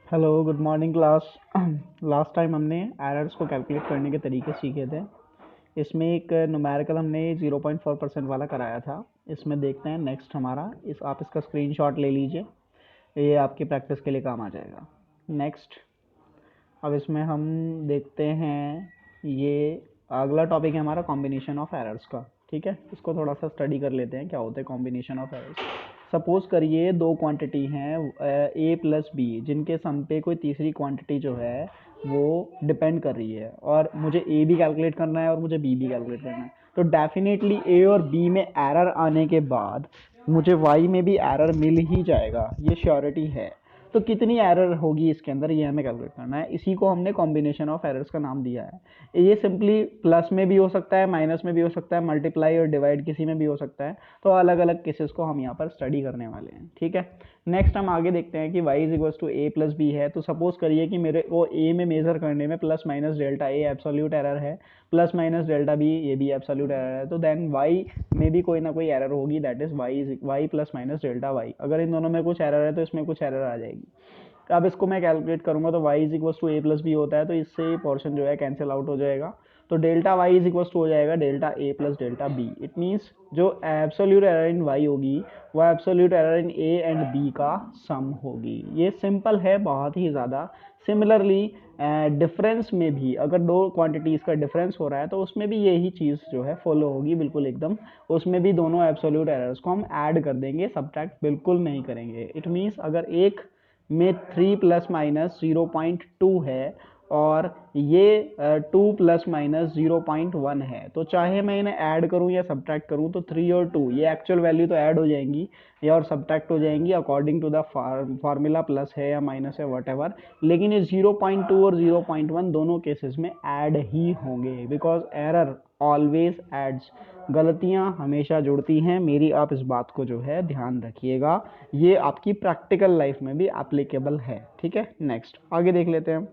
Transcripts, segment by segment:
Hello good morning class. Last time हमने errors को calculate करने के तरीके सीखे थे। इसमें एक न्यूमेरिकल हमने 0.4% वाला कराया था। इसमें देखते हैं नेक्स्ट हमारा आप इसका स्क्रीनशॉट ले लीजिए, ये आपकी प्रैक्टिस के लिए काम आ जाएगा। नेक्स्ट, अब इसमें हम देखते हैं, ये अगला टॉपिक है हमारा कॉम्बिनेशन ऑफ एरर्स का। ठीक है, इसको थोड़ा सा स्टडी कर लेते हैं क्या होते हैं कॉम्बिनेशन ऑफ एरर्स। सपोज करिए दो क्वांटिटी हैं ए प्लस बी, जिनके सम पे कोई तीसरी क्वांटिटी जो है वो डिपेंड कर रही है, और मुझे ए भी कैलकुलेट करना है और मुझे बी भी कैलकुलेट करना है। तो डेफिनेटली ए और बी में एरर आने के बाद मुझे वाई में भी एरर मिल ही जाएगा, ये श्योरिटी है। तो कितनी एरर होगी इसके अंदर, ये हमें कैलकुलेट करना है। इसी को हमने कॉम्बिनेशन ऑफ एरर्स का नाम दिया है। ये सिंपली प्लस में भी हो सकता है, माइनस में भी हो सकता है, मल्टीप्लाई और डिवाइड किसी में भी हो सकता है। तो अलग अलग केसेस को हम यहाँ पर स्टडी करने वाले हैं। ठीक है, नेक्स्ट हम आगे देखते हैं कि y is equals to a plus b है। तो सपोज करिए कि मेरे को ए में मेजर करने में प्लस माइनस डेल्टा ए एब्सोल्यूट एरर है, प्लस माइनस डेल्टा बी ये भी एब्सोल्यूट एरर है। तो देन y में भी कोई ना कोई एरर होगी, that is y plus minus delta y. अगर इन दोनों में कुछ एरर है तो इसमें कुछ एरर आ जाएगी। अब इसको मैं कैलकुलेट करूंगा तो y is equals to a plus b होता है, तो इससे पोर्शन जो है कैंसिल आउट हो जाएगा। तो delta y is equals to हो जाएगा delta a plus delta b. It means जो एब्सोल्यूट एरर इन y होगी वो absolute error in a and b का सम होगी। ये सिंपल है बहुत ही ज़्यादा। सिमिलरली डिफरेंस में भी अगर दो क्वांटिटीज़ का डिफरेंस हो रहा है तो उसमें भी यही चीज़ जो है फॉलो होगी बिल्कुल एकदम। उसमें भी दोनों एब्सोल्यूट एरर्स को हम ऐड कर देंगे, सब्ट्रैक्ट बिल्कुल नहीं करेंगे। इट मीन्स अगर एक में 3 प्लस माइनस 0.2 है और ये 2 प्लस माइनस 0.1 है, तो चाहे मैं इन्हें ऐड करूं या सब्ट्रैक्ट करूं तो 3 और 2 ये एक्चुअल वैल्यू तो ऐड हो जाएंगी या और सब्ट्रैक्ट हो जाएंगी according to the formula, plus है या माइनस है वट एवर। लेकिन ये 0.2 और 0.1 दोनों केसेस में ऐड ही होंगे, बिकॉज एरर ऑलवेज एड्स, गलतियां हमेशा जुड़ती हैं मेरी। आप इस बात को जो है ध्यान रखिएगा, ये आपकी प्रैक्टिकल लाइफ में भी एप्लीकेबल है। ठीक है, नेक्स्ट आगे देख लेते हैं।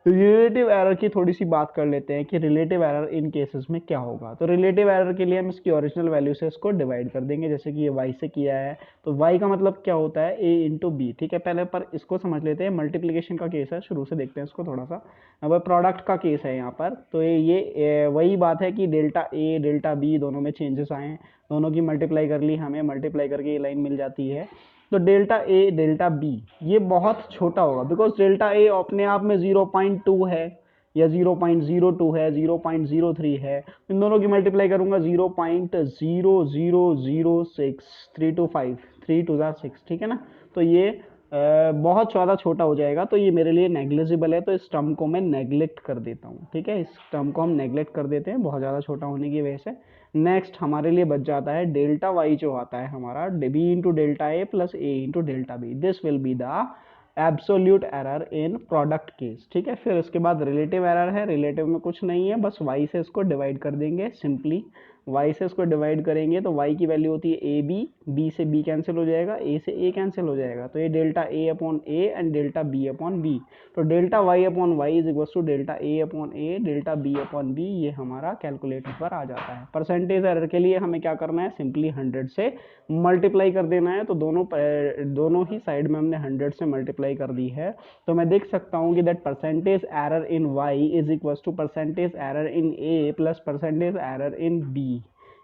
रिलेटिव एरर की थोड़ी सी बात कर लेते हैं कि रिलेटिव एरर इन केसेस में क्या होगा। तो रिलेटिव एरर के लिए हम इसकी ओरिजिनल वैल्यू से इसको डिवाइड कर देंगे, जैसे कि ये y से किया है। तो y का मतलब क्या होता है, a इंटू बी। ठीक है, पहले पर इसको समझ लेते हैं। मल्टीप्लीकेशन का केस है, शुरू से देखते हैं इसको थोड़ा सा। अब प्रोडक्ट का केस है यहाँ पर। तो ये वही बात है कि डेल्टा a डेल्टा b दोनों में चेंजेस आए हैं, दोनों की मल्टीप्लाई कर ली, हमें मल्टीप्लाई करके ये लाइन मिल जाती है। तो डेल्टा ए डेल्टा बी ये बहुत छोटा होगा, बिकॉज डेल्टा ए अपने आप में 0.2 है या 0.02 है, 0.03 है। इन दोनों की मल्टीप्लाई करूंगा 0.0006325, 3 टू 6। ठीक है ना, तो ये बहुत ज़्यादा छोटा हो जाएगा, तो ये मेरे लिए नेग्लिजिबल है। तो इस टर्म को मैं नेग्लेक्ट कर देता हूँ। ठीक है, इस टर्म को हम नेग्लेक्ट कर देते हैं बहुत ज़्यादा छोटा होने की वजह से। नेक्स्ट हमारे लिए बच जाता है डेल्टा वाई, जो आता है हमारा b into delta a plus a into delta b. This will be the absolute error in product case. ठीक है, फिर उसके बाद रिलेटिव एरर है। रिलेटिव में कुछ नहीं है, बस y से इसको डिवाइड कर देंगे सिंपली। y से इसको डिवाइड करेंगे तो y की वैल्यू होती है ए बी, बी से b कैंसिल हो जाएगा, a से a कैंसिल हो जाएगा, तो ये delta a upon a and delta b upon b। तो delta y upon y is equal to delta a upon a delta b upon b। ये हमारा कैलकुलेटर पर आ जाता है। परसेंटेज एरर के लिए हमें क्या करना है, सिंपली 100 से मल्टीप्लाई कर देना है। तो दोनों ही साइड में हमने 100 से मल्टीप्लाई कर दी है। तो मैं देख सकता हूँ कि that percentage error in y is equal to percentage error in a plus percentage error in b।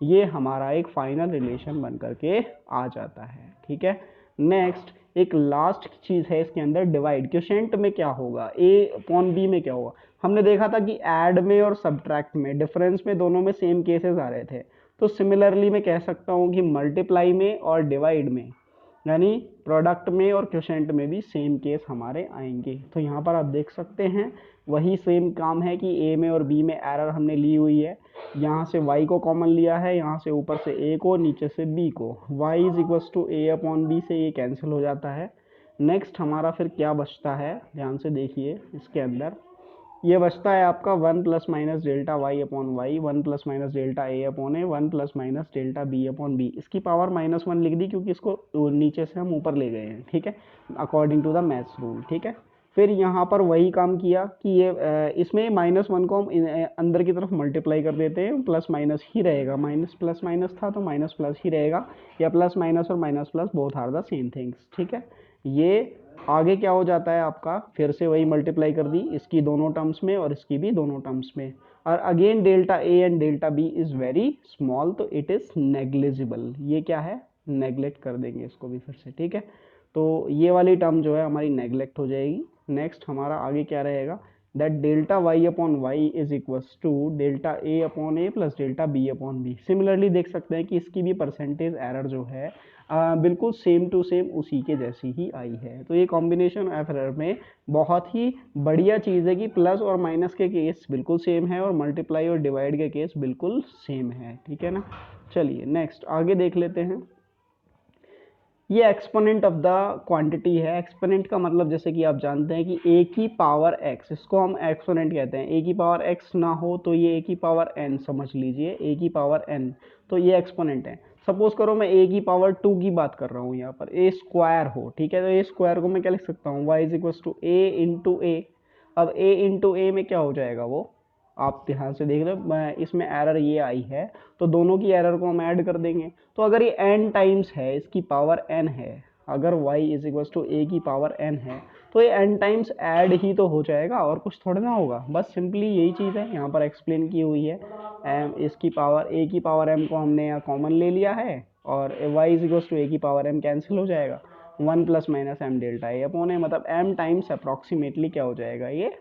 ये हमारा एक फाइनल रिलेशन बन करके आ जाता है। ठीक है, नेक्स्ट एक लास्ट चीज है इसके अंदर, डिवाइड। क्वोशिएंट में क्या होगा, a अपॉन b में क्या होगा। हमने देखा था कि ऐड में और सब्ट्रैक्ट में, डिफरेंस में, दोनों में सेम केसेस आ रहे थे। तो सिमिलरली मैं कह सकता हूँ कि मल्टीप्लाई में और डिवाइड में, यानी प्रोडक्ट में और क्वोशिएंट में भी सेम केस हमारे आएंगे। तो यहाँ पर आप देख सकते हैं वही सेम काम है कि ए में और बी में एरर हमने ली हुई है। यहाँ से y को कॉमन लिया है, यहाँ से ऊपर से a को, नीचे से b को। y is equal to a upon b से ये कैंसिल हो जाता है। नेक्स्ट हमारा फिर क्या बचता है, ध्यान से देखिए इसके अंदर। ये बचता है आपका 1 plus minus delta Y upon Y, 1 plus minus delta A upon A, 1 plus minus delta B upon B. इसकी पावर -1 लिख दी क्योंकि इसको नीचे से हम ऊपर ले गए हैं। ठीक है, according to the maths rule. ठीक है, फिर यहाँ पर वही काम किया कि ये इसमें -1 को हम अंदर की तरफ मल्टीप्लाई कर देते हैं, प्लस माइनस ही रहेगा। माइनस प्लस माइनस था तो माइनस प्लस ही रहेगा, या प्लस माइनस और minus plus both are the same things. ठीक है, ये आगे क्या हो जाता है आपका, फिर से वही मल्टीप्लाई कर दी इसकी दोनों टर्म्स में और इसकी भी दोनों टर्म्स में, और again delta a and delta b is very small, तो इट इज नेग्लिजिबल, ये क्या है, नेग्लेक्ट कर देंगे इसको भी फिर से, ठीक है। तो ये वाली टर्म जो है हमारी नेग्लेक्ट हो जाएगी। नेक्स्ट हमारा आगे क्या रहेगा, that delta Y upon y is equals to delta A upon a plus delta B upon b. Similarly देख सकते हैं कि इसकी भी परसेंटेज एरर जो है बिल्कुल सेम टू सेम उसी के जैसी ही आई है। तो ये कॉम्बिनेशन ऑफ एरर में बहुत ही बढ़िया चीज़ है कि प्लस और माइनस के केस बिल्कुल सेम है और मल्टीप्लाई और डिवाइड के केस बिल्कुल सेम है, ठीक है ना। चलिए नेक्स्ट आगे देख लेते हैं। ये एक्सपोनेंट ऑफ द क्वांटिटी है। एक्सपोनेंट का मतलब जैसे कि आप जानते हैं कि ए की पावर एक्स, इसको हम एक्सपोनेंट कहते हैं। ए की पावर एक्स ना हो तो ये ए की पावर एन समझ लीजिए, ए की पावर एन, तो ये एक्सपोनेंट है। सपोज करो मैं ए की पावर 2 की बात कर रहा हूँ, यहाँ पर ए स्क्वायर हो, ठीक है, तो ए स्क्वायर को मैं क्या लिख सकता हूँ, Y is equal to A into A. अब ए इंटू ए में क्या हो जाएगा, वो आप ध्यान से देख रहे हो, इसमें एरर ये आई है तो दोनों की एरर को हम ऐड कर देंगे। तो अगर ये n टाइम्स है, इसकी पावर n है, अगर y इज इक्वल टू ए की पावर n है तो ये n टाइम्स ऐड ही तो हो जाएगा और कुछ थोड़ा ना होगा। बस सिंपली यही चीज़ है यहाँ पर एक्सप्लेन की हुई है। इसकी पावर a की पावर m को हमने यहाँ कॉमन ले लिया है और y इज इक्वल टू ए की पावर m कैंसिल हो जाएगा, 1 plus minus M delta A upon ए, मतलब m टाइम्स अप्रॉक्सीमेटली क्या हो जाएगा, ये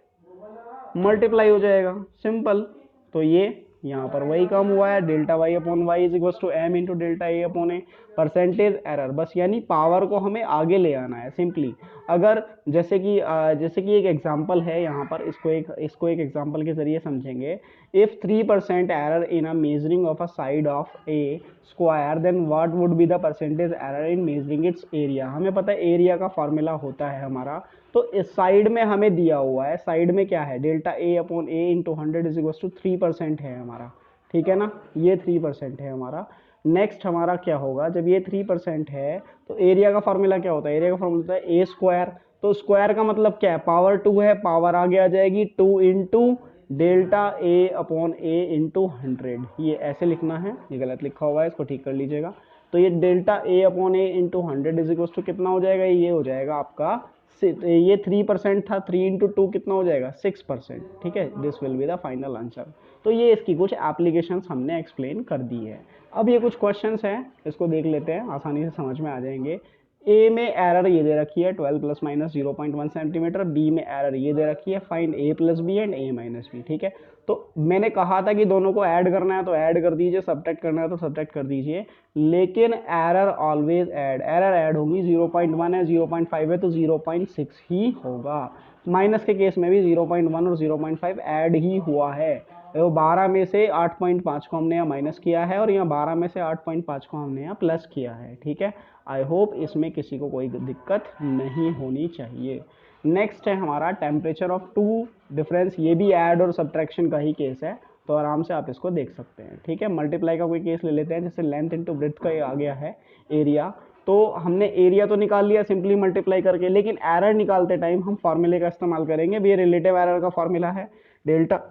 मल्टीप्लाई हो जाएगा, सिंपल। तो ये यहाँ पर वही काम हुआ है, delta Y upon y is equal to m into delta A upon a, percentage error, बस यानी पावर को हमें आगे ले आना है सिंपली। अगर जैसे कि एक एग्जांपल है यहाँ पर, इसको एक एग्जांपल के जरिए समझेंगे। If 3% error in a measuring of a side of a square then what would be the percentage error in measuring its area. हमें पता है एरिया का फॉर्मूला होता है हमारा, तो इस साइड में हमें दिया हुआ है, साइड में क्या है, delta A upon a into 100 is equal to 3% है हमारा, ठीक है ना, ये 3% है हमारा। नेक्स्ट हमारा क्या होगा, जब ये 3% है तो एरिया का फॉर्मूला क्या होता है, एरिया का फॉर्मूला होता है ए स्क्वायर। तो स्क्वायर का मतलब क्या है, पावर 2 है, पावर आगे आ जाएगी 2 into delta A upon a into 100, ये ऐसे लिखना है, ये गलत लिखा हुआ है, इसको ठीक कर लीजिएगा। तो ये delta A upon a into 100 is equal to कितना हो जाएगा, ये हो जाएगा आपका, ये 3% था, 3 इंटू 2 कितना हो जाएगा, 6%, ठीक है। This will be the final answer. तो ये इसकी कुछ एप्लीकेशंस हमने एक्सप्लेन कर दी है। अब ये कुछ क्वेश्चंस हैं, इसको देख लेते हैं, आसानी से समझ में आ जाएंगे। ए में एरर ये दे रखी है 12 प्लस माइनस 0.1 सेंटीमीटर, बी में एरर ये दे रखी है find a plus b and a minus b, ठीक है। तो मैंने कहा था कि दोनों को ऐड करना है तो ऐड कर दीजिए, सब्ट्रैक्ट करना है तो सब्ट्रैक्ट कर दीजिए, लेकिन error always add, error add होगी, 0.1 है 0.5 है तो 0.6 ही होगा। माइनस के केस में भी 0.1 और 0.5 ऐड ही हुआ है। तो 12 में से 8.5 को हमने यहाँ माइनस किया है और यहाँ 12 में से 8.5 को हमने यहाँ प्लस किया है, ठीक है। आई होप इसमें किसी को कोई दिक्कत नहीं होनी चाहिए। नेक्स्ट है हमारा टेम्परेचर ऑफ टू डिफरेंस, ये भी ऐड और सब्ट्रैक्शन का ही केस है, तो आराम से आप इसको देख सकते हैं, ठीक है। मल्टीप्लाई का कोई केस ले लेते हैं, जैसे लेंथ इंटू ब्रेथ का ये आ गया है एरिया, तो हमने एरिया तो निकाल लिया सिंपली मल्टीप्लाई करके, लेकिन एरर निकालते टाइम हम फॉर्मूले का इस्तेमाल करेंगे। ये रिलेटिव एरर का फॉर्मूला है, delta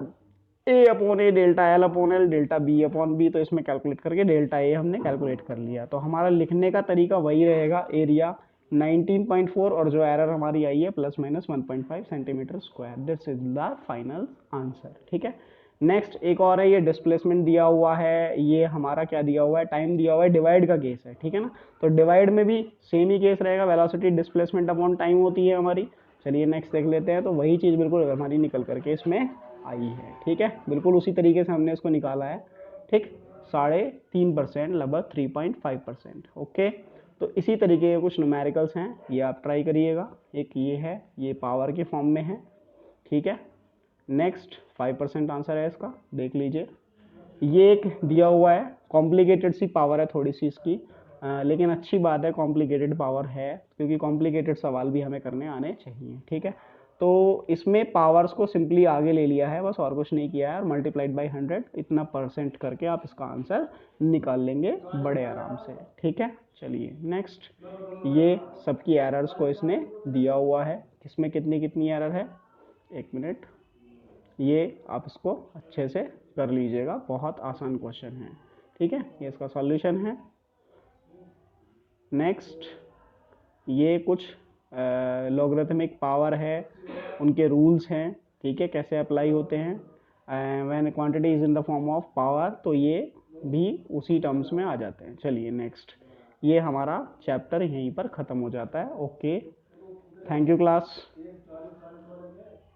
A upon A delta L upon L delta B upon B, तो इसमें कैलकुलेट करके डेल्टा ए हमने कैलकुलेट कर लिया। तो हमारा लिखने का तरीका वही रहेगा, एरिया 19.4 और जो एरर हमारी आई है plus minus 1.5 centimetre square, this is the final answer, ठीक है। नेक्स्ट एक और है, ये डिस्प्लेसमेंट दिया हुआ है, ये हमारा क्या दिया हुआ है, टाइम दिया हुआ है, डिवाइड का केस है, ठीक है ना। तो डिवाइड में भी सेम ही केस रहेगा, वेलोसिटी डिस्प्लेसमेंट अपॉन टाइम होती है हमारी। चलिए नेक्स्ट देख लेते हैं, तो वही चीज़ बिल्कुल हमारी निकल करके इसमें आई है, ठीक है, बिल्कुल उसी तरीके से हमने इसको निकाला है, ठीक, 3.5% लगभग 3.5%, ओके। तो इसी तरीके के कुछ न्यूमेरिकल्स हैं, ये आप ट्राई करिएगा। एक ये है, ये पावर के फॉर्म में है, ठीक है। नेक्स्ट 5% आंसर है इसका, देख लीजिए। ये एक दिया हुआ है, कॉम्प्लिकेटेड सी पावर है थोड़ी सी इसकी, लेकिन अच्छी बात है कॉम्प्लिकेटेड पावर है, क्योंकि कॉम्प्लिकेटेड सवाल भी हमें करने आने चाहिए, ठीक है। तो इसमें पावर्स को सिंपली आगे ले लिया है बस, और कुछ नहीं किया है, और मल्टीप्लाइड बाई 100 इतना परसेंट करके आप इसका आंसर निकाल लेंगे बड़े आराम से, ठीक है। चलिए नेक्स्ट, ये सबकी एरर्स को इसने दिया हुआ है, किसमें कितनी कितनी एरर है, एक मिनट, ये आप इसको अच्छे से कर लीजिएगा, बहुत आसान क्वेश्चन है, ठीक है। ये इसका सॉल्यूशन है। नेक्स्ट ये कुछ लॉगरिथमिक पावर है, उनके रूल्स हैं, ठीक है, कैसे अप्लाई होते हैं। When quantity is in the form of power, तो ये भी उसी टर्म्स में आ जाते हैं। चलिए नेक्स्ट, ये हमारा चैप्टर यहीं पर ख़त्म हो जाता है। Okay, thank you class.